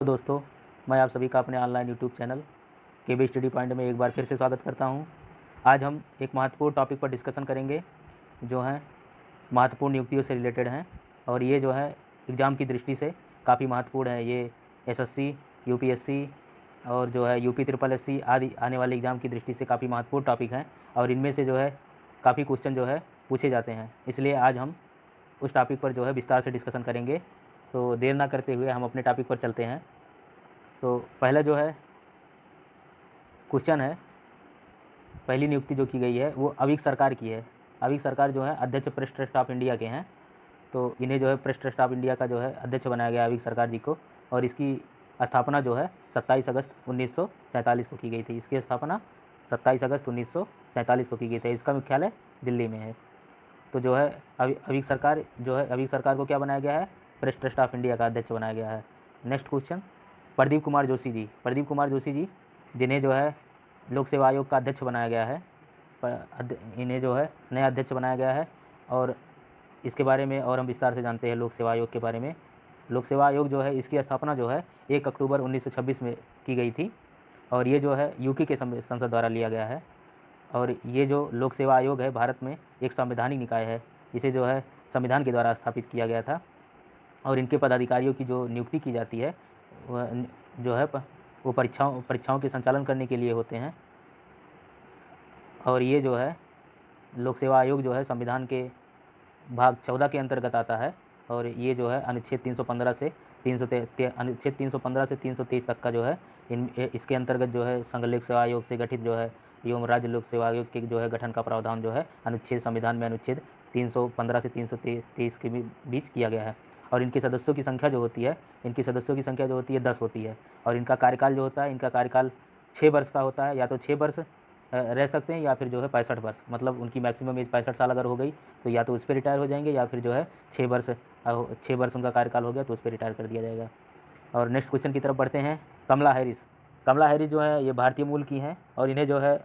तो दोस्तों, मैं आप सभी का अपने ऑनलाइन यूट्यूब चैनल केबी स्टडी पॉइंट में एक बार फिर से स्वागत करता हूं। आज हम एक महत्वपूर्ण टॉपिक पर डिस्कशन करेंगे जो है महत्वपूर्ण नियुक्तियों से रिलेटेड हैं और ये जो है एग्ज़ाम की दृष्टि से काफ़ी महत्वपूर्ण है। ये एसएससी, यूपीएससी और जो है यूपी ट्रिपल एससी आदि आने वाले एग्ज़ाम की दृष्टि से काफ़ी महत्वपूर्ण टॉपिक हैं और इनमें से जो है काफ़ी क्वेश्चन जो है पूछे जाते हैं। इसलिए आज हम उस टॉपिक पर जो है विस्तार से डिस्कशन करेंगे। तो देर ना करते हुए हम अपने टॉपिक पर चलते हैं। तो पहला जो है क्वेश्चन है, पहली नियुक्ति जो की गई है वो अविग सरकार की है। अविग सरकार जो है अध्यक्ष प्रेस ट्रस्ट ऑफ इंडिया के हैं। तो इन्हें जो है प्रेस ट्रस्ट ऑफ इंडिया का जो है अध्यक्ष बनाया गया अविग सरकार जी को और इसकी स्थापना जो है 27 अगस्त 1947 को की गई थी। इसकी स्थापना 27 अगस्त 1947 को की गई थी। इसका मुख्यालय दिल्ली में है। तो जो है अविग सरकार को क्या बनाया गया है? प्रेस ट्रस्ट ऑफ इंडिया का अध्यक्ष बनाया गया है। नेक्स्ट क्वेश्चन, प्रदीप कुमार जोशी जी जिन्हें जो है लोक सेवा आयोग का अध्यक्ष बनाया गया है, इन्हें जो है नया अध्यक्ष बनाया गया है और इसके बारे में और हम विस्तार से जानते हैं लोक सेवा आयोग के बारे में। लोक सेवा आयोग जो है इसकी स्थापना जो है 1 अक्टूबर 1926 में की गई थी और ये जो है यूके के संसद द्वारा लिया गया है। और ये जो लोक सेवा आयोग है भारत में एक संवैधानिक निकाय है। इसे जो है संविधान के द्वारा स्थापित किया गया था और इनके पदाधिकारियों की जो नियुक्ति की जाती है वह जो है वो परीक्षाओं के संचालन करने के लिए होते हैं। और ये जो है लोक सेवा आयोग जो है संविधान के भाग 14 के अंतर्गत आता है और ये जो है अनुच्छेद 315 से 323 तक का जो है इसके अंतर्गत जो है संघ लोक सेवा आयोग से गठित जो है एवं राज्य लोक सेवा आयोग के जो है गठन का प्रावधान जो है अनुच्छेद संविधान में अनुच्छेद 315 से 323 के बीच किया गया है। और इनके सदस्यों की संख्या जो होती है 10 होती है और इनका कार्यकाल जो होता है, इनका कार्यकाल 6 वर्ष का होता है। या तो 6 वर्ष रह सकते हैं या फिर जो है 65 वर्ष, मतलब उनकी मैक्सिमम एज 65 साल अगर हो गई तो या तो उस पर रिटायर हो जाएंगे या फिर जो है 6 वर्ष उनका कार्यकाल हो गया तो उस पर रिटायर कर दिया जाएगा। और नेक्स्ट क्वेश्चन की तरफ बढ़ते हैं। कमला हैरिस जो है ये भारतीय मूल की हैं और इन्हें जो है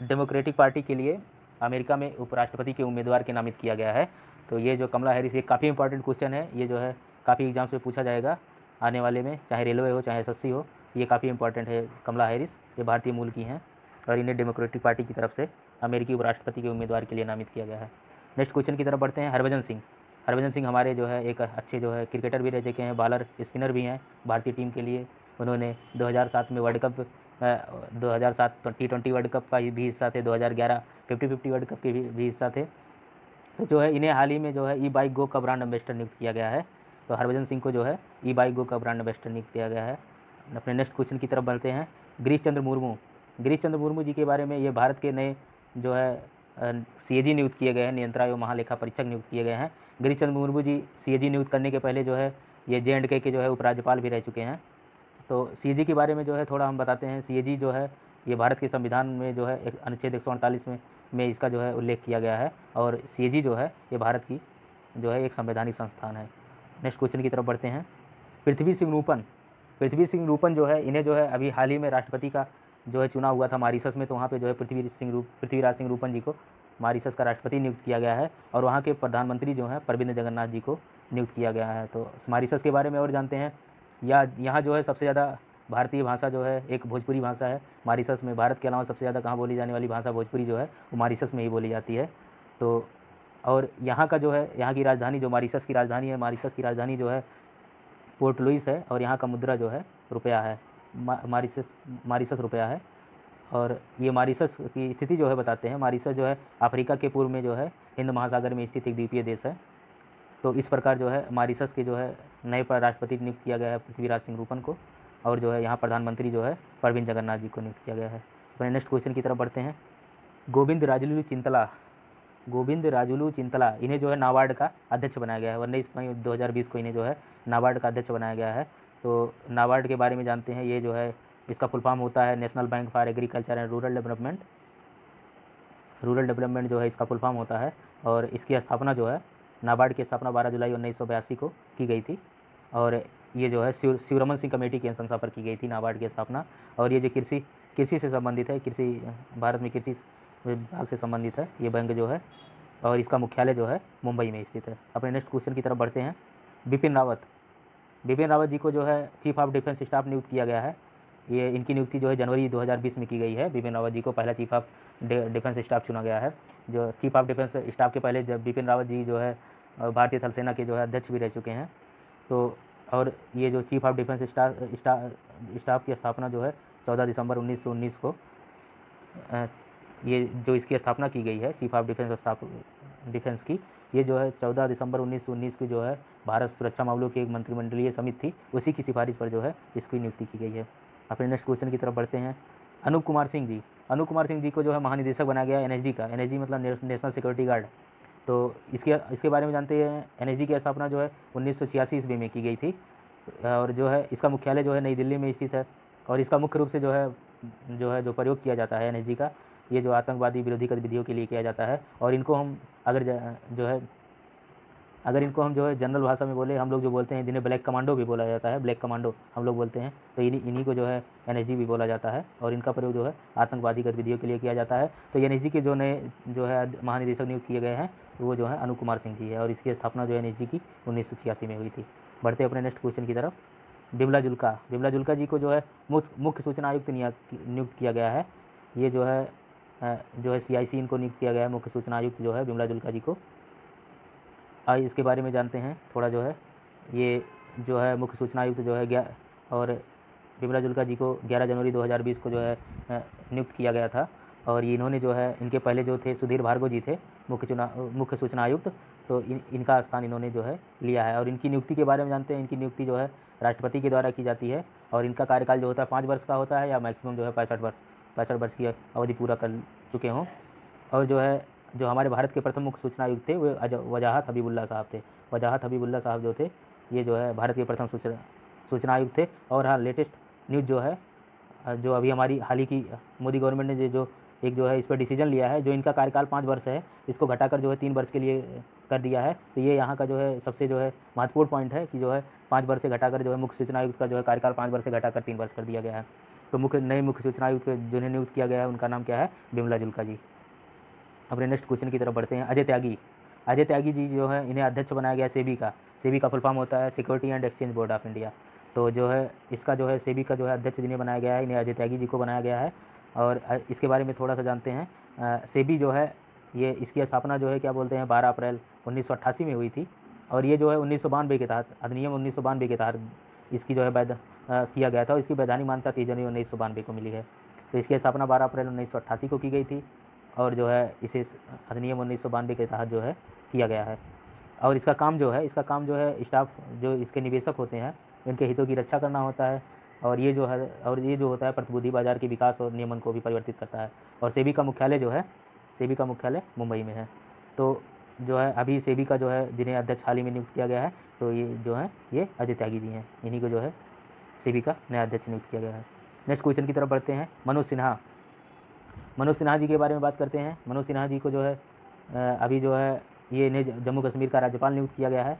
डेमोक्रेटिक पार्टी के लिए अमेरिका में उपराष्ट्रपति के उम्मीदवार के नामित किया गया है। तो ये जो कमला हैरिस, ये काफ़ी इंपॉर्टेंट क्वेश्चन है। ये जो है काफ़ी एग्जाम्स में पूछा जाएगा आने वाले में, चाहे रेलवे हो चाहे एसएससी हो। ये काफ़ी इंपॉर्टेंट है। कमला हैरिस ये भारतीय मूल की हैं और इन्हें डेमोक्रेटिक पार्टी की तरफ से अमेरिकी उपराष्ट्रपति के उम्मीदवार के लिए नामित किया गया है। नेक्स्ट क्वेश्चन की तरफ बढ़ते हैं। हरभजन सिंह हमारे जो है एक अच्छे जो है क्रिकेटर भी रह चुके हैं, बॉलर स्पिनर भी हैं भारतीय टीम के लिए। उन्होंने 2007 में world cup 2007 T20 world cup का भी हिस्सा थे, 2011 50-50 वर्ल्ड कप के भी हिस्सा थे। तो जो है इन्हें हाल ही में जो है ई बाइक गो का ब्रांड एम्बेसडर नियुक्त किया गया है। तो हरभजन सिंह को जो है ई बाइक गो का ब्रांड एम्बेसडर नियुक्त किया गया है। अपने नेक्स्ट क्वेश्चन की तरफ बढ़ते हैं। गिरीश चंद्र मुर्मू जी के बारे में, ये भारत के नए जो है सीएजी नियुक्त किए गए हैं, नियंत्रण एवं महालेखा परीक्षक नियुक्त किए गए हैं। गिरीश चंद्र मुर्मू जी सीएजी नियुक्त करने के पहले जो है ये J&K के जो है उपराज्यपाल भी रह चुके हैं। तो सीएजी के बारे में जो है थोड़ा हम बताते हैं। सीएजी जो है ये भारत के संविधान में जो है एक अनुच्छेद 148 में इसका जो है उल्लेख किया गया है और सीएजी जो है ये भारत की जो है एक संवैधानिक संस्थान है। नेक्स्ट क्वेश्चन की तरफ बढ़ते हैं। पृथ्वी सिंह रूपन जो है, इन्हें जो है अभी हाल ही में राष्ट्रपति का जो है चुना हुआ था मॉरिशस में, तो वहाँ पे जो है पृथ्वीराज सिंह रूपन जी को मॉरिशस का राष्ट्रपति नियुक्त किया गया है और वहाँ के प्रधानमंत्री जो हैं प्रविंद जगन्नाथ जी को नियुक्त किया गया है। तो मॉरिशस के बारे में और जानते हैं। यहाँ जो है सबसे ज़्यादा भारतीय भाषा जो है एक भोजपुरी भाषा है मॉरिशस में। भारत के अलावा सबसे ज़्यादा कहाँ बोली जाने वाली भाषा भोजपुरी जो है वो मॉरिशस में ही बोली जाती है। तो और यहाँ का जो है यहाँ की राजधानी जो मॉरिशस की राजधानी जो है पोर्ट लुइस है और यहाँ का मुद्रा जो है रुपया है। मॉरिशस रुपया है। और ये मॉरिशस की स्थिति जो है बताते हैं। मॉरिशस जो है अफ्रीका के पूर्व में जो है हिंद महासागर में स्थित एक द्वीपीय देश है। तो इस प्रकार जो है मॉरिशस के जो है नए राष्ट्रपति नियुक्त किया गया है पृथ्वीराज सिंह रूपन को और जो है यहाँ प्रधानमंत्री जो है प्रविंद जगन्नाथ जी को नियुक्त किया गया है। अपने नेक्स्ट क्वेश्चन की तरफ बढ़ते हैं। गोविंद राजुलू चिंतला इन्हें जो है नाबार्ड का अध्यक्ष बनाया गया है। 19 मई 2020 को इन्हें जो है नाबार्ड का अध्यक्ष बनाया गया है। तो नाबार्ड के बारे में जानते हैं। ये जो है इसका फुल फॉर्म होता है national bank for agriculture and rural development जो है इसका फुल फॉर्म होता है। और इसकी स्थापना जो है नाबार्ड की स्थापना 12 जुलाई 1982 को की गई थी और ये जो है शिवरमन सिंह कमेटी की अनुशंसा पर की गई थी नाबार्ड की स्थापना। और ये जो कृषि से संबंधित है, भारत में कृषि विभाग से संबंधित है ये बैंक जो है और इसका मुख्यालय जो है मुंबई में स्थित है। अपने नेक्स्ट क्वेश्चन की तरफ बढ़ते हैं। बिपिन बिपिन रावत जी को जो है चीफ ऑफ डिफेंस स्टाफ नियुक्त किया गया है। ये इनकी नियुक्ति जो है जनवरी 2020 में की गई है। बिपिन रावत जी को पहला चीफ ऑफ डिफेंस स्टाफ चुना गया है। जो चीफ ऑफ डिफेंस स्टाफ के पहले जब बिपिन रावत जी जो है भारतीय थल सेना के जो है अध्यक्ष भी रह चुके हैं। तो और ये जो चीफ ऑफ डिफेंस स्टाफ की स्थापना जो है 14 दिसंबर 1919 को ये जो इसकी स्थापना की गई है चीफ ऑफ डिफेंस की, ये जो है 14 दिसंबर 1919 की जो है भारत सुरक्षा मामलों की एक मंत्रिमंडलीय समिति थी, उसी की सिफारिश पर जो है इसकी नियुक्ति की गई है। अपने नेक्स्ट क्वेश्चन की तरफ बढ़ते हैं। अनूप कुमार सिंह जी को जो है महानिदेशक बनाया गया एनएसजी का। एनएसजी मतलब नेशनल सिक्योरिटी गार्ड। तो इसके बारे में जानते हैं। एनएसजी की स्थापना जो है 1986 ईस्वी में की गई थी और जो है इसका मुख्यालय जो है नई दिल्ली में स्थित है। और इसका मुख्य रूप से जो प्रयोग किया जाता है एनएसजी का, ये जो आतंकवादी विरोधी गतिविधियों के लिए किया जाता है। और इनको हम अगर इनको हम जो है जनरल भाषा में बोले, हम लोग जो बोलते हैं जिन्हें ब्लैक कमांडो भी बोला जाता है, ब्लैक कमांडो हम लोग बोलते हैं, तो इन्हीं को जो है एनएसजी भी बोला जाता है। और इनका प्रयोग जो है आतंकवादी गतिविधियों के लिए किया जाता है। तो एनएसजी के जो नए जो है महानिदेशक नियुक्त किए गए हैं वो जो है अनूप कुमार सिंह जी है। और इसकी स्थापना जो एनएसजी की 1986 में हुई थी। बढ़ते अपने नेक्स्ट क्वेश्चन की तरफ। बिमला जुल्का जी को जो है मुख्य सूचना आयुक्त नियुक्त किया गया है। ये जो है CIC इनको नियुक्त किया गया है मुख्य सूचना आयुक्त जो है बिमला जुल्का जी को। आइए इसके बारे में जानते हैं थोड़ा। जो है ये जो है मुख्य सूचना आयुक्त जो है और बिमला जुल्का जी को 11 जनवरी 2020 को जो है नियुक्त किया गया था। और इन्होंने जो है इनके पहले जो थे सुधीर भार्गव जी थे मुख्य सूचना आयुक्त, तो इनका स्थान इन्होंने जो है लिया है। और इनकी नियुक्ति के बारे में जानते हैं। इनकी नियुक्ति जो है राष्ट्रपति के द्वारा की जाती है। और इनका कार्यकाल जो होता है 5 वर्ष का होता है या मैक्सिमम जो है 65 वर्ष की अवधि पूरा कर चुके हों। और जो हमारे भारत के प्रथम मुख्य सूचना आयुक्त थे वो वजाहत हबीबुल्ला साहब थे। वजाहत हबीबुल्ला साहब जो थे ये जो है भारत के प्रथम सूचना आयुक्त थे। और हाँ, लेटेस्ट न्यूज़ जो है जो अभी हमारी हाल ही की मोदी गवर्नमेंट ने जो है इस पर डिसीजन लिया है, जो इनका कार्यकाल 5 वर्ष है इसको घटाकर जो है 3 वर्ष के लिए कर दिया है। तो ये यहाँ का जो है सबसे जो है महत्वपूर्ण पॉइंट है कि जो है 5 वर्ष से घटाकर जो है मुख्य सूचना आयुक्त का जो है कार्यकाल 5 वर्ष से घटाकर 3 वर्ष कर दिया गया है। तो नए मुख्य सूचना आयुक्त जिन्हें नियुक्त किया गया है उनका नाम क्या है? बिमला जुल्का जी। अपने नेक्स्ट क्वेश्चन की तरफ बढ़ते हैं। अजय त्यागी जी जो है इन्हें अध्यक्ष बनाया गया सेबी का। सेबी का फुल फॉर्म होता है security and exchange board of India. तो जो है इसका जो है सेबी का जो है अध्यक्ष जिन्हें बनाया गया है, इन्हें अजय त्यागी जी को बनाया गया है। और इसके बारे में थोड़ा सा जानते हैं। सेबी जो है ये इसकी स्थापना जो है क्या बोलते हैं 12 अप्रैल 1988 में हुई थी। और ये जो है 1992 के तहत अधिनियम 1992 के तहत इसकी जो है किया गया था। और इसकी वैधानिक मान्यता 30 जनवरी 1992 को मिली है। तो इसकी स्थापना 12 अप्रैल 1988 को की गई थी। और जो है इसे अधिनियम 1992 के तहत जो है किया गया है। और इसका काम जो है स्टाफ जो इसके निवेशक होते हैं इनके हितों की रक्षा करना होता है। और ये जो होता है प्रतिभूति बाजार के विकास और नियमन को भी परिवर्तित करता है। और सेबी का मुख्यालय मुंबई में है। तो जो है अभी सेबी का जो है जिन्हें अध्यक्ष हाल ही में नियुक्त किया गया है, तो ये जो है ये अजय त्यागी जी हैं। इन्हीं को जो है सेबी का नया अध्यक्ष नियुक्त किया गया है। नेक्स्ट क्वेश्चन की तरफ बढ़ते हैं। मनोज सिन्हा जी के बारे में बात करते हैं। मनोज सिन्हा जी को जो है अभी जो है ये इन्हें जम्मू कश्मीर का राज्यपाल नियुक्त किया गया है।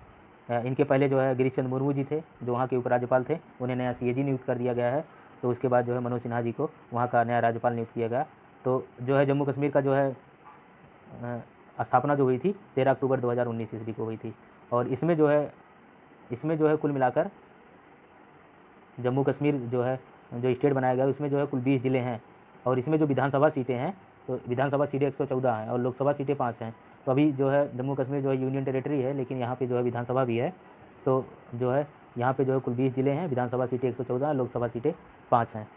इनके पहले जो है गिरीश चंद्र मुर्मू जी थे जो वहाँ के उपराज्यपाल थे, उन्हें नया CAG नियुक्त कर दिया गया है। तो उसके बाद जो है मनोज सिन्हा जी को वहाँ का नया राज्यपाल नियुक्त किया गया। तो जो है जम्मू कश्मीर का जो है स्थापना जो हुई थी 13 अक्टूबर 2019 ईस्वी को हुई थी। और इसमें जो है कुल मिलाकर जम्मू कश्मीर जो स्टेट बनाया गया उसमें जो है कुल 20 ज़िले हैं। और इसमें जो विधानसभा सीटें हैं तो विधानसभा सीटें 114 हैं और लोकसभा सीटें 5 हैं। तो अभी जो है जम्मू कश्मीर जो है यूनियन टेरिटरी है, लेकिन यहाँ पे जो है विधानसभा भी है। तो जो है यहाँ पे जो है कुल 20 ज़िले हैं, विधानसभा सीटें 114, लोकसभा सीटें 5 हैं।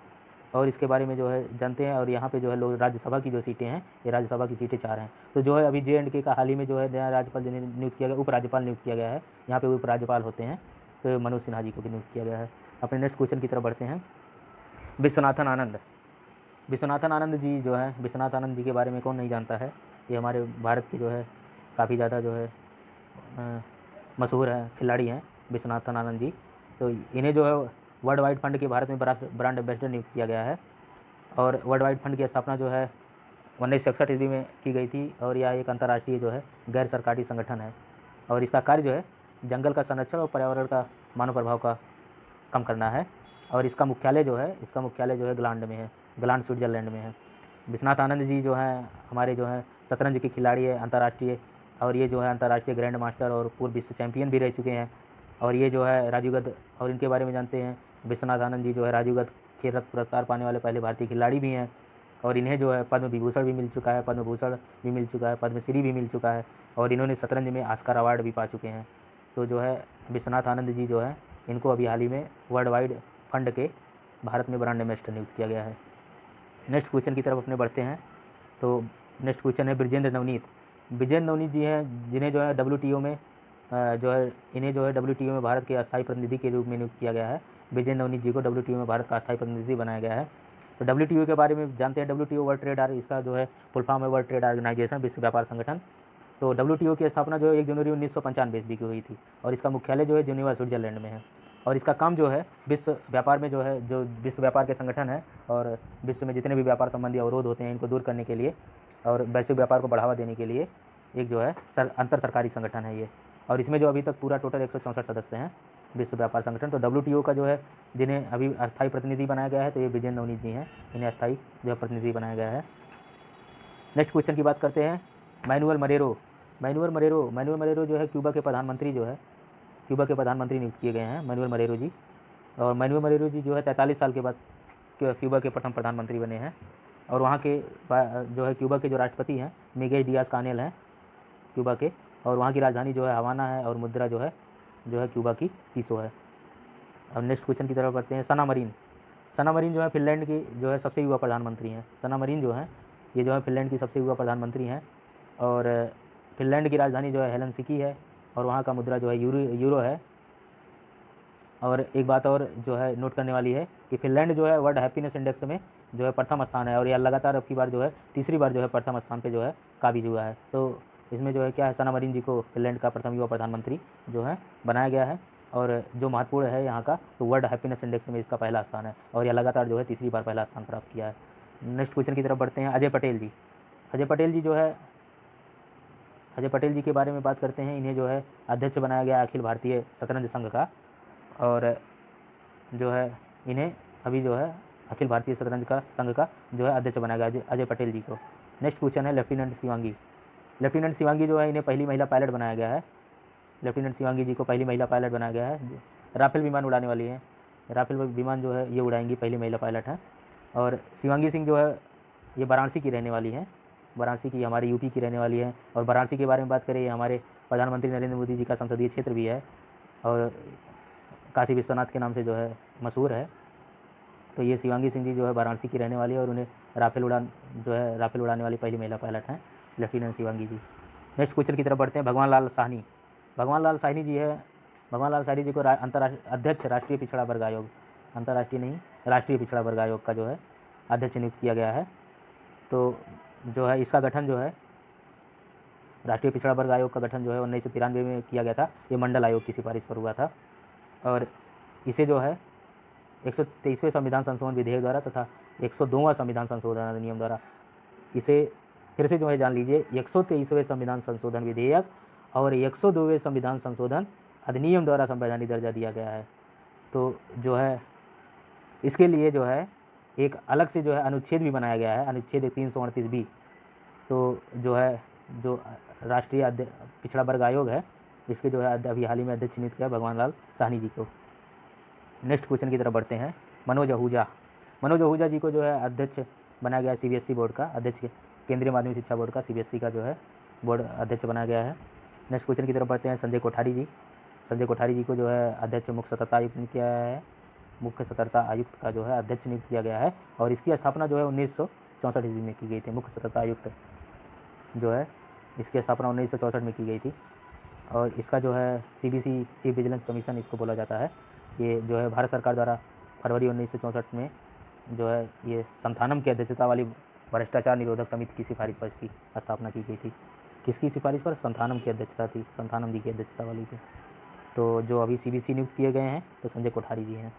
और इसके बारे में जो है जानते हैं। और यहाँ पे जो है लोग राज्यसभा की जो सीटें हैं, ये राज्यसभा की सीटें 4 हैं। तो जो है अभी JNK का हाल ही में जो है नया राज्यपाल जिन्हें नियुक्त किया गया, उपराज्यपाल नियुक्त किया गया है। यहाँ पे उपराज्यपाल होते हैं, तो मनोज सिन्हा जी को भी नियुक्त किया गया है। अपने नेक्स्ट क्वेश्चन की तरफ बढ़ते हैं। विश्वनाथन आनंद जी जो है, विश्वनाथ आनंद जी के बारे में कौन नहीं जानता है। ये हमारे भारत के जो है काफ़ी ज़्यादा जो है मशहूर है खिलाड़ी हैं विश्वनाथन आनंद जी। तो इन्हें जो है वर्ल्ड वाइड फंड के भारत में ब्रांड एम्बेसडर नियुक्त किया गया है। और वर्ल्ड वाइड फंड की स्थापना जो है 1961 ईस्वी में की गई थी। और यह एक अंतर्राष्ट्रीय जो है गैर सरकारी संगठन है। और इसका कार्य जो है जंगल का संरक्षण और पर्यावरण का मानव प्रभाव का कम करना है। और इसका मुख्यालय जो है ग्लांड में है, ग्लांड स्विट्जरलैंड में है। विश्वनाथ आनंद जी जो हैं हमारे जो है शतरंज के खिलाड़ी है अंतर्राष्ट्रीय। और ये जो है अंतर्राष्ट्रीय ग्रैंड मास्टर और पूर्व विश्व चैंपियन भी रह चुके हैं। और ये जो है राजीव गांधी, और इनके बारे में जानते हैं विश्वनाथ आनंद जी जो है राजीव गांधी खेल रत्न पुरस्कार पाने वाले पहले भारतीय खिलाड़ी भी हैं, और इन्हें जो है पद्म विभूषण भी मिल चुका है, पद्म भूषण भी मिल चुका है, पद्मश्री भी मिल चुका है, और इन्होंने शतरंज में ऑस्कर अवार्ड भी पा चुके हैं। तो जो है विश्वनाथ आनंद जी जो है इनको अभी हाल ही में वर्ल्ड वाइड फंड के भारत में ब्रांड एम्बेसडर नियुक्त किया गया है। नेक्स्ट क्वेश्चन की तरफ अपने बढ़ते हैं। तो नेक्स्ट क्वेश्चन है ब्रिजेंद्र नवनीत। ब्रिजेंद्र नवनीत जी हैं जिन्हें जो है WTO में जो है इन्हें जो है WTO में भारत के अस्थायी प्रतिनिधि के रूप में नियुक्त किया गया है। ब्रिजेंद्र नवनीत जी को WTO में भारत का अस्थायी प्रतिनिधि बनाया गया है। तो WTO के बारे में जानते हैं। WTO वर्ल्ड ट्रेड इसका जो है फुल फॉर्म है वर्ल्ड ट्रेड ऑर्गेनाइजेशन, विश्व व्यापार संगठन। तो WTO की स्थापना जो है 1 जनवरी 1995 ईस्वी की हुई थी, और इसका मुख्यालय जो है जिनेवा स्विट्जरलैंड में है। और इसका काम जो है विश्व व्यापार में जो है जो विश्व व्यापार के संगठन है और विश्व में जितने भी व्यापार संबंधी अवरोध होते हैं इनको दूर करने के लिए और वैश्विक व्यापार को बढ़ावा देने के लिए एक जो है अंतर सरकारी संगठन है ये। और इसमें जो अभी तक पूरा टोटल 164 सदस्य हैं विश्व व्यापार संगठन। तो WTO का जो है जिन्हें अभी अस्थायी प्रतिनिधि बनाया गया है तो ये ब्रिजेंद्र नवनीत जी हैं, इन्हें अस्थायी जो है प्रतिनिधि बनाया गया है। नेक्स्ट क्वेश्चन की बात करते हैं। मैनुअल मरेरो जो है क्यूबा के प्रधानमंत्री जो है क्यूबा के प्रधानमंत्री नियुक्त किए गए हैं मैनुअल मरेरो जी। और मैनुअल मरेरो जी जो है 43 साल के बाद क्यूबा के प्रथम प्रधानमंत्री बने हैं। और वहाँ के जो है क्यूबा के जो राष्ट्रपति हैं मिगेल डियाज कानेल हैं क्यूबा के, और वहाँ की राजधानी जो है हवाना है और मुद्रा जो है क्यूबा की पीसो है। अब नेक्स्ट क्वेश्चन की तरफ बढ़ते हैं। सना मरीन जो है फिनलैंड की जो है सबसे युवा प्रधानमंत्री हैं। सना मरीन जो है ये जो है फिनलैंड की सबसे युवा प्रधानमंत्री हैं। और फिनलैंड की राजधानी जो है हेलसिंकी है और वहाँ का मुद्रा जो है यूरो है। और एक बात और जो है नोट करने वाली है कि फिनलैंड जो है वर्ल्ड हैप्पीनेस इंडेक्स में जो है प्रथम स्थान है, और यह लगातार अब की बार जो है तीसरी बार जो है प्रथम स्थान पे जो है काबिज हुआ है। तो इसमें जो है क्या है, सना मरीन जी को फिनलैंड का प्रथम युवा प्रधानमंत्री जो है बनाया गया है। और जो महत्वपूर्ण है यहाँ का, तो वर्ल्ड हैप्पीनेस इंडेक्स में इसका पहला स्थान है और यह लगातार जो है तीसरी बार पहला स्थान प्राप्त किया है। नेक्स्ट क्वेश्चन की तरफ बढ़ते हैं। अजय पटेल जी के बारे में बात करते हैं। इन्हें जो है अध्यक्ष बनाया गया अखिल भारतीय शतरंज संघ का, और जो है इन्हें अभी जो है अखिल भारतीय शतरंज का संघ का जो है अध्यक्ष बनाया गया अजय पटेल जी को। नेक्स्ट क्वेश्चन है लेफ्टिनेंट शिवांगी जो है इन्हें पहली महिला पायलट बनाया गया है। लेफ्टिनेंट शिवांगी जी को पहली महिला पायलट बनाया गया है। राफेल विमान उड़ाने वाली है, राफेल विमान जो है ये उड़ाएंगी, पहली महिला पायलट हैं। और शिवांगी सिंह जो है ये वाराणसी की रहने वाली हैं, वाराणसी की हमारे यूपी की रहने वाली है। और वाराणसी के बारे में बात करें, ये हमारे प्रधानमंत्री नरेंद्र मोदी जी का संसदीय क्षेत्र भी है और काशी विश्वनाथ के नाम से जो है मशहूर है। तो ये शिवांगी सिंह जी जो है वाराणसी की रहने वाली है और उन्हें राफेल उड़ाने वाली पहली महिला पायलट हैं लेफ्टिनेंट शिवांगी जी। नेक्स्ट क्वेश्चन की तरफ बढ़ते हैं। भगवान लाल साहनी जी को अध्यक्ष राष्ट्रीय पिछड़ा वर्ग आयोग, अंतर्राष्ट्रीय नहीं राष्ट्रीय पिछड़ा वर्ग आयोग का जो है अध्यक्ष नियुक्त किया गया है। तो जो है इसका गठन जो है राष्ट्रीय पिछड़ा वर्ग आयोग का गठन जो है 1993 में किया गया था। ये मंडल आयोग की सिफारिश पर हुआ था और इसे जो है 123वें संविधान संशोधन विधेयक द्वारा तथा 102वां संविधान संशोधन अधिनियम द्वारा, इसे फिर से जो है जान लीजिए, 123वें संविधान संशोधन विधेयक और 102वें संविधान संशोधन अधिनियम द्वारा संवैधानिक दर्जा दिया गया है। तो जो है इसके लिए जो है एक अलग से जो है अनुच्छेद भी बनाया गया है, अनुच्छेद 338 बी। तो जो है जो राष्ट्रीय पिछड़ा वर्ग आयोग है इसके जो है अभी हाल ही में अध्यक्ष नियुक्त किया भगवान लाल साहनी जी को। नेक्स्ट क्वेश्चन की तरफ बढ़ते हैं। मनोज आहूजा जी को जो है अध्यक्ष बनाया गया CBSE बोर्ड का अध्यक्ष, केंद्रीय माध्यमिक शिक्षा बोर्ड का CBSE का जो है बोर्ड अध्यक्ष बनाया गया है। नेक्स्ट क्वेश्चन की तरफ बढ़ते हैं। संजय कोठारी जी को जो है अध्यक्ष मुख्य सतर्कता आयुक्त नियुक्त किया है, मुख्य सतर्कता आयुक्त का जो है अध्यक्ष नियुक्त किया गया है और इसकी स्थापना जो है 1964 ईस्वी में की गई थी। मुख्य सतर्कता आयुक्त जो है इसकी स्थापना 1964 में की गई थी और इसका जो है CBC चीफ विजिलेंस कमीशन इसको बोला जाता है। ये जो है भारत सरकार द्वारा फरवरी 1964 में जो है ये संथानम की अध्यक्षता वाली भ्रष्टाचार निरोधक समिति की सिफारिश पर इसकी स्थापना की गई थी। किसकी सिफारिश पर? संथानम की अध्यक्षता थी, संथानम जी की अध्यक्षता वाली थी। तो जो अभी CBC नियुक्त किए गए हैं तो संजय कोठारी जी हैं।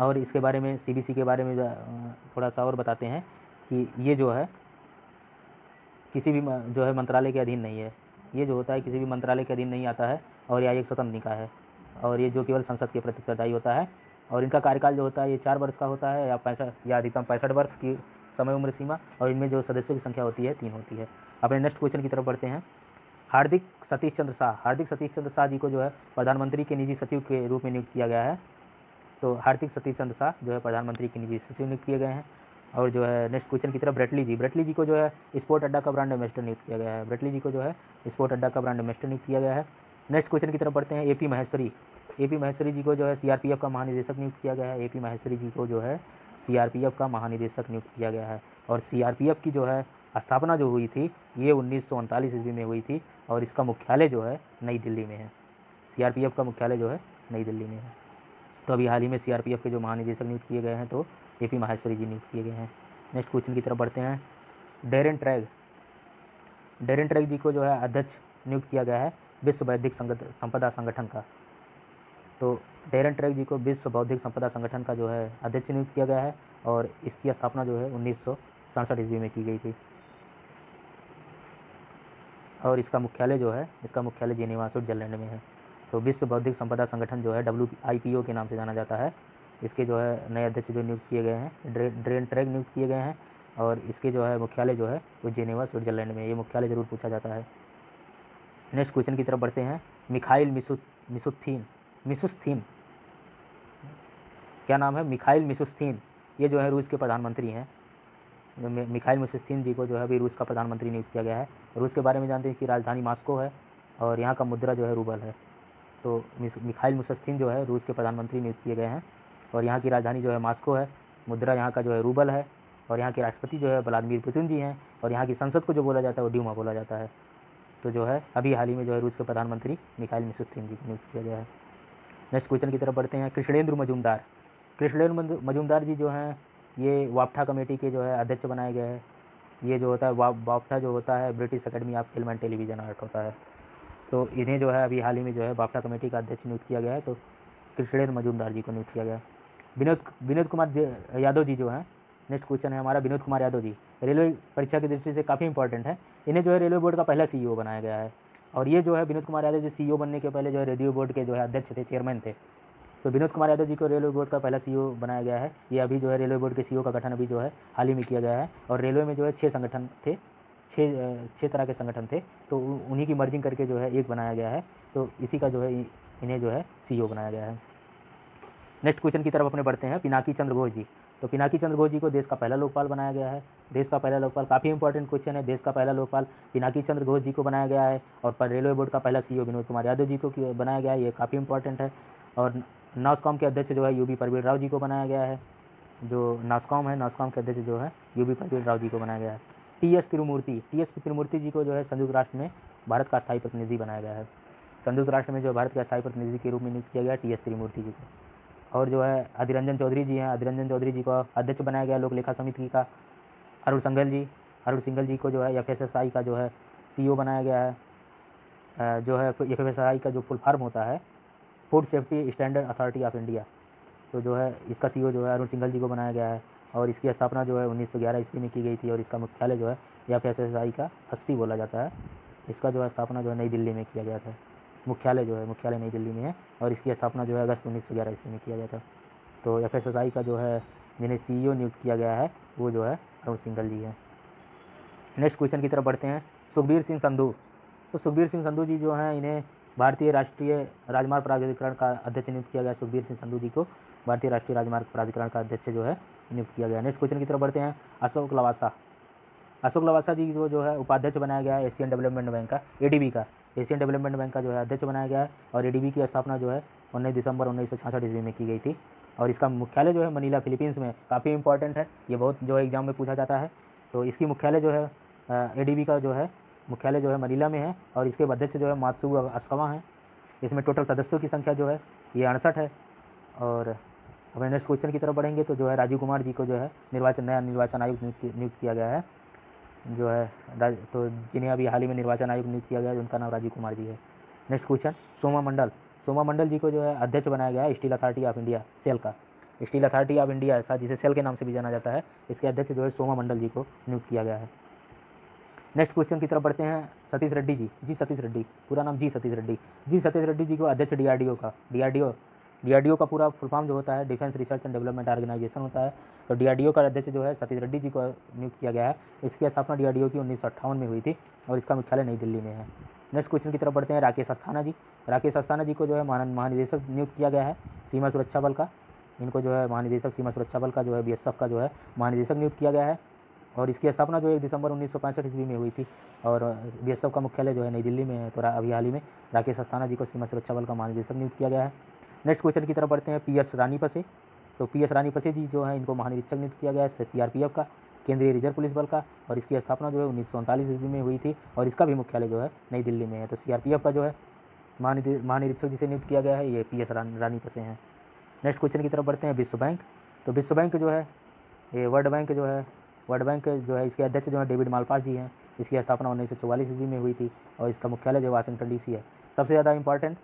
और इसके बारे में CBC के बारे में थोड़ा सा और बताते हैं कि ये जो है किसी भी जो है मंत्रालय के अधीन नहीं है। ये जो होता है किसी भी मंत्रालय के अधीन नहीं आता है और यह एक स्वतंत्र निकाय है और ये जो केवल संसद के प्रति उत्तरदायी होता है। और इनका कार्यकाल जो होता है ये 4 वर्ष का होता है या अधिकतम 65 वर्ष की समय उम्र सीमा, और इनमें जो सदस्यों की संख्या होती है 3 होती है। अपने नेक्स्ट क्वेश्चन की तरफ बढ़ते हैं। हार्दिक सतीश चंद्र शाह जी को जो है प्रधानमंत्री के निजी सचिव के रूप में नियुक्त किया गया है। तो हार्दिक सतीश चंद्र शाह जो है प्रधानमंत्री के निजी सचिव नियुक्त किए गए हैं। और जो है नेक्स्ट क्वेश्चन की तरफ ब्रेटली जी को जो है स्पोर्ट अड्डा का ब्रांड एम्बेसडर नियुक्त किया गया है। ब्रेटली जी को जो है स्पोर्ट अड्डा का ब्रांड एम्बेसडर नियुक्त किया गया है। नेक्स्ट क्वेश्चन की तरफ बढ़ते हैं। ए पी महेश्वरी जी को जो है सीआरपीएफ का महानिदेशक नियुक्त किया गया है। ए पी महेश्वरी जी को जो है सीआरपीएफ का महानिदेशक नियुक्त किया गया है। और सीआरपीएफ की जो है स्थापना जो हुई थी ये 1939 ईस्वी में हुई थी और इसका मुख्यालय जो है नई दिल्ली में है। सीआरपीएफ का मुख्यालय जो है नई दिल्ली में है। तो अभी हाल ही में सीआरपीएफ के जो महानिदेशक नियुक्त किए गए हैं तो ए पी महेश्वरी जी नियुक्त किए गए हैं। नेक्स्ट क्वेश्चन की तरफ बढ़ते हैं। डेरेन ट्रैग जी को जो है अध्यक्ष नियुक्त किया गया है विश्व बौद्धिक संपदा संगठन का। तो डेरेन ट्रैग जी को विश्व बौद्धिक संपदा संगठन का जो है अध्यक्ष नियुक्त किया गया है और इसकी स्थापना जो है 1967 ईस्वी में की गई थी। और इसका मुख्यालय जेनेवा स्विट्जरलैंड में है। तो विश्व बौद्धिक संपदा संगठन जो है WIPO के नाम से जाना जाता है। इसके जो है नए अध्यक्ष जो नियुक्त किए गए हैं डेरेन ट्रैग नियुक्त किए गए हैं और इसके जो है मुख्यालय जो है वो जेनेवा स्विट्जरलैंड में। ये मुख्यालय ज़रूर पूछा जाता है। नेक्स्ट क्वेश्चन की तरफ बढ़ते हैं। मिखाइल मिशुस्तिन, क्या नाम है? Mikhail Mishustin. ये जो है रूस के प्रधानमंत्री हैं। मिखाइल मिशुस्तिन जी को जो है अभी रूस का प्रधानमंत्री नियुक्त किया गया है। रूस के बारे में जानते हैं कि राजधानी मॉस्को है और यहाँ का मुद्रा जो है रूबल है। तो मिखाइल मिशुस्तिन जो है रूस के प्रधानमंत्री नियुक्त किए गए हैं और यहाँ की राजधानी जो है मॉस्को है, मुद्रा यहाँ का जो है रूबल है और यहाँ के राष्ट्रपति जो है व्लादिमीर पुतिन जी हैं और यहाँ की संसद को जो बोला जाता है वो ड्यूमा बोला जाता है। तो जो है अभी हाल ही में जो है रूस के प्रधानमंत्री मिखाइल मिशुस्तिन जी को नियुक्त किया गया है। नेक्स्ट क्वेश्चन की तरफ बढ़ते हैं। कृष्णेंद्र मजूमदार जी जो हैं ये वाप्टा कमेटी के जो है अध्यक्ष बनाए गए हैं। ये जो होता है वाप्टा जो होता है British academy of film and television art होता है। तो इन्हें जो है अभी हाल ही में जो है वाप्टा कमेटी का अध्यक्ष नियुक्त किया गया है। तो कृष्णेंद्र मजूमदार जी को नियुक्त किया गया है। विनोद कुमार यादव जी जो हैं, नेक्स्ट क्वेश्चन है हमारा विनोद कुमार यादव जी। रेलवे परीक्षा की दृष्टि से काफ़ी इंपॉर्टेंट है। इन्हें जो है रेलवे बोर्ड का पहला CEO बनाया गया है और ये जो है विनोद कुमार यादव जी CEO बनने के पहले जो है रेलवे बोर्ड के जो है अध्यक्ष थे, चेयरमैन थे। तो विनोद कुमार यादव जी को रेलवे बोर्ड का पहला CEO बनाया गया है। ये अभी जो है रेलवे बोर्ड के CEO का गठन अभी जो है हाल ही में किया गया है और रेलवे में जो है 6 संगठन थे, 6 तरह के संगठन थे। तो उन्हीं की मर्जिंग करके जो है एक बनाया गया है। तो इसी का जो है इन्हें जो है CEO बनाया गया है। नेक्स्ट क्वेश्चन की तरफ अपने बढ़ते हैं। पिनाकी चंद्र घोष जी। तो पिनाकी चंद्र घोष जी को देश का पहला लोकपाल बनाया गया है। देश का पहला लोकपाल काफ़ी इंपॉर्टेंट क्वेश्चन है। देश का पहला लोकपाल पिनाकी चंद्र घोष जी को बनाया गया है और रेलवे बोर्ड का पहला CEO विनोद कुमार यादव जी को बनाया गया है। ये काफ़ी इंपॉर्टेंट है। और नास्कॉम के अध्यक्ष जो है UB परवीन राव जी को बनाया गया है। जो नास्कॉम है, नास्कॉम के अध्यक्ष जो है UB परवीन राव जी को बनाया गया है। TS तिरुमूर्ति जी को जो है संयुक्त राष्ट्र में भारत का स्थायी प्रतिनिधि बनाया गया है। संयुक्त राष्ट्र में जो भारत के स्थायी प्रतिनिधि के रूप में नियुक्त किया गया TS तिरुमूर्ति जी को। और जो है अधीर रंजन चौधरी जी हैं, अधीर रंजन चौधरी जी को अध्यक्ष बनाया गया लोक लेखा समिति का। अरुण सिंघल जी को जो है FSSAI का जो है CEO बनाया गया है। जो है FSSAI का जो फुल फॉर्म होता है food safety standard authority of India. तो जो है इसका CEO जो है अरुण सिंघल जी को बनाया गया है और इसकी स्थापना जो है 1911 ईस्वी में की गई थी और इसका मुख्यालय जो है FSSAI का 80 बोला जाता है। इसका जो है स्थापना जो है नई दिल्ली में किया गया था। मुख्यालय नई दिल्ली में है और इसकी स्थापना जो है अगस्त 1911 ईस्वी में किया गया था। तो FSSAI का जो है जिन्हें CEO नियुक्त किया गया है वो जो है अरुण सिंघल जी है। नेक्स्ट क्वेश्चन की तरफ बढ़ते हैं। सुखबीर सिंह संधू। तो सुखबीर सिंह संधू जी जो हैं इन्हें भारतीय राष्ट्रीय राजमार्ग प्राधिकरण का अध्यक्ष नियुक्त किया गया। सुखबीर सिंह संधू जी को भारतीय राष्ट्रीय राजमार्ग प्राधिकरण का अध्यक्ष जो है नियुक्त किया गया। नेक्स्ट क्वेश्चन की तरफ बढ़ते हैं। अशोक लवासा जी को जो है उपाध्यक्ष बनाया गया है एशियन डेवलपमेंट बैंक का, ADB का। एशियन डेवलपमेंट बैंक का जो है अध्यक्ष बनाया गया है और ADB की स्थापना जो है 19 दिसंबर 1966 ईस्वी में की गई थी और इसका मुख्यालय जो है मनीला फिलीपींस में। काफ़ी इंपॉर्टेंट है, ये बहुत जो है एग्जाम में पूछा जाता है। तो इसकी मुख्यालय जो है ADB का जो है मुख्यालय जो है मनीला में है और इसके अध्यक्ष जो है मात्सुओ अस्कावा हैं। इसमें टोटल सदस्यों की संख्या जो है ये 68 है। और अब नेक्स्ट क्वेश्चन की तरफ बढ़ेंगे तो जो है राजीव कुमार जी को जो है नया निर्वाचन आयुक्त नियुक्त किया गया है। जो है तो जिन्हें अभी हाल ही में निर्वाचन आयुक्त नियुक्त किया गया है उनका नाम राजीव कुमार जी है। नेक्स्ट क्वेश्चन सोमा मंडल जी को जो है अध्यक्ष बनाया गया है steel authority of India, SAIL का। स्टील अथॉरिटी ऑफ इंडिया ऐसा जिसे सेल के नाम से भी जाना जाता है, इसके अध्यक्ष जो है सोमा मंडल जी को नियुक्त किया गया है। नेक्स्ट क्वेश्चन की तरफ बढ़ते हैं। सतीश रेड्डी जी सतीश रेड्डी, पूरा नाम सतीश रेड्डी जी को अध्यक्ष DRDO का पूरा फुल फॉर्म जो होता है defence research and development organisation होता है। तो DRDO का अध्यक्ष जो है सतीश रेड्डी जी को नियुक्त किया गया है। इसकी स्थापना DRDO की 1958 में हुई थी और इसका मुख्यालय नई दिल्ली में है। नेक्स्ट क्वेश्चन की तरफ बढ़ते हैं। राकेश अस्थाना जी, राकेश अस्थाना जी को जो है महानिदेशक नियुक्त किया गया है सीमा सुरक्षा बल का। इनको जो है महानिदेशक सीमा सुरक्षा बल का जो है बीएसएफ का जो है महानिदेशक नियुक्त किया गया है। और इसकी स्थापना जो 1 दिसंबर 1965 ईस्वी में हुई थी और बीएसएफ का मुख्यालय जो है नई दिल्ली में है। तो अभी हाल ही में राकेश अस्थाना जी को सीमा सुरक्षा बल का महानिदेशक नियुक्त किया गया है। नेक्स्ट क्वेश्चन की तरफ बढ़ते हैं। पीएस रानीपसे, तो पीएस रानीपसे जी जो है इनको महानिरीक्षक नियुक्त किया गया है सीआरपीएफ का, केंद्रीय रिजर्व पुलिस बल का। और इसकी स्थापना जो है 1939 ईस्वी में हुई थी और इसका भी मुख्यालय जो है नई दिल्ली में है। तो सीआरपीएफ का जो है महानिरीक्षक जिसे नियुक्त किया गया है ये पीएस रानीपसे हैं। नेक्स्ट क्वेश्चन की तरफ बढ़ते हैं। विश्व बैंक, तो विश्व बैंक जो है ये वर्ल्ड बैंक जो है इसके अध्यक्ष जो है डेविड मालपास जी हैं। इसकी स्थापना 1944 ईस्वी में हुई थी और इसका मुख्यालय जो वाशिंगटन डीसी है। सबसे ज़्यादा इंपॉर्टेंट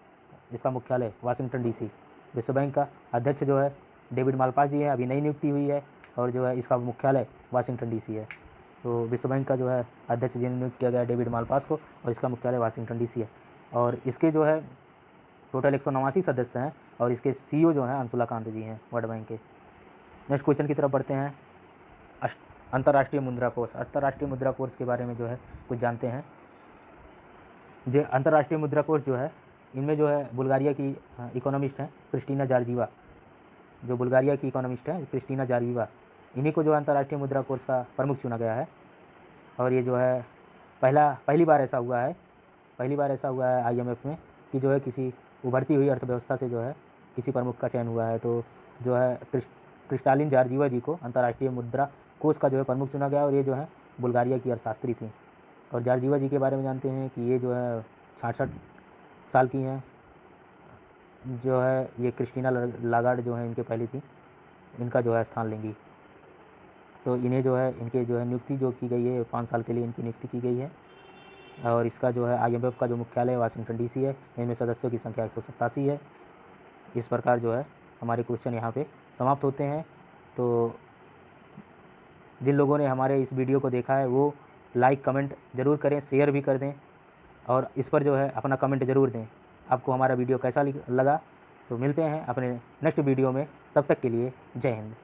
इसका मुख्यालय वाशिंगटन डीसी। विश्व बैंक का अध्यक्ष जो है डेविड मालपास जी है, अभी नई नियुक्ति हुई है और जो है इसका मुख्यालय वाशिंगटन डीसी है। तो विश्व बैंक का जो है अध्यक्ष जिन्हें नियुक्त किया गया है डेविड मालपास को और इसका मुख्यालय वाशिंगटन डीसी है। और इसके जो है टोटल 189 सदस्य हैं और इसके सीईओ जो हैं अंशुला कांत जी हैं वर्ल्ड बैंक के। नेक्स्ट क्वेश्चन की तरफ बढ़ते हैं। अंतर्राष्ट्रीय मुद्रा कोष, अंतर्राष्ट्रीय मुद्रा कोष के बारे में जो है कुछ जानते हैं। जो अंतर्राष्ट्रीय मुद्रा कोष जो है इनमें जो है बुल्गारिया की इकोनॉमिस्ट हैं क्रिस्टीना जॉर्जिवा, जो बुल्गारिया की इकोनॉमिस्ट हैं क्रिस्टीना जॉर्जिवा, इन्हीं को जो अंतर्राष्ट्रीय मुद्रा कोष का प्रमुख चुना गया है। और ये जो है पहली बार ऐसा हुआ है आईएमएफ में कि जो है किसी उभरती हुई अर्थव्यवस्था से जो है किसी प्रमुख का चयन हुआ है। तो जो है क्रिस्टालिन जॉर्जिवा जी को अंतर्राष्ट्रीय मुद्रा कोष का जो है प्रमुख चुना गया और ये जो है बुल्गारिया की अर्थशास्त्री थी। और जॉर्जिवा जी के बारे में जानते हैं कि ये जो है 66 साल की हैं। जो है ये क्रिस्टीना लागार्ड जो है इनके पहली थी, इनका जो है स्थान लेंगी। तो इन्हें जो है इनके जो है नियुक्ति जो की गई है 5 साल के लिए इनकी नियुक्ति की गई है। और इसका जो है आईएमएफ का जो मुख्यालय है वाशिंगटन डीसी है। इनमें सदस्यों की संख्या 187 है। इस प्रकार जो है हमारे क्वेश्चन यहाँ पे समाप्त होते हैं। तो जिन लोगों ने हमारे इस वीडियो को देखा है वो लाइक कमेंट ज़रूर करें, शेयर भी कर दें और इस पर जो है अपना कमेंट ज़रूर दें आपको हमारा वीडियो कैसा लगा। तो मिलते हैं अपने नेक्स्ट वीडियो में, तब तक के लिए जय हिंद।